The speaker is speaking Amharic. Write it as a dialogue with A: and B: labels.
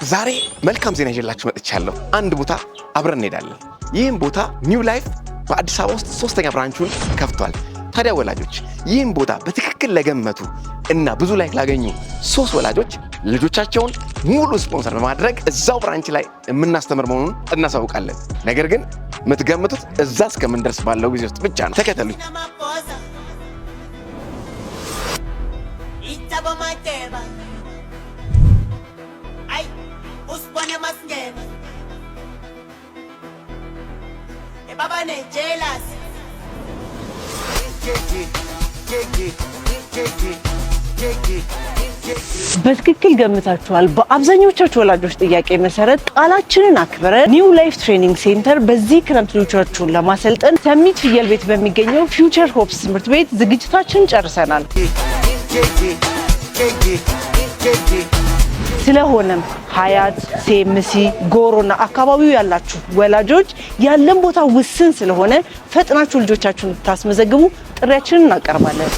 A: ዛሬ መልካም ዜና ይዤላችሁ መጥቻለሁ። አንድ ቦታ አብረን እንሄዳለን። ይህም ቦታ ኒው ላይፍ በአዲስ አበባ ውስጥ 3ኛ ብራንቹን ከፍቷል። ታዲያ ወላጆች ይህም ቦታ በትክክል ለገመቱ እና ብዙ ላይክ ላገኙ 3 ወላጆች ልጆቻቸውን ሙሉ ስፖንሰር በማድረግ እዛው ብራንች ላይ የምናስተምር መሆኑን እናሳውቃለን። ነገር ግን የምትገምቱት እዛ እስከምንደርስ ባለው ጊዜ ውስጥ ብቻ ነው። ተከተሉኝ።
B: በትክክል ገምታችኋል። በአብዛኞቻችሁ ወላጆች ጥያቄ መሰረት ቃላችንን አክብረን ኒው ላይፍ ትሬኒንግ ሴንተር በዚህ ክረምት ልጆቻችሁን ለማሰልጠን ሰሚት ፍየል ቤት በሚገኘው ፊውቸር ሆፕስ ትምህርት ቤት ዝግጅታችንን ጨርሰናል። ስለሆነም ሀያት፣ ሴምሲ፣ ጎሮና አካባቢው ያላችሁ ወላጆች ያለን ቦታ ውስን ስለሆነ ፈጥናችሁ ልጆቻችሁን ታስመዘግቡ ጥሪያችንን እናቀርባለን።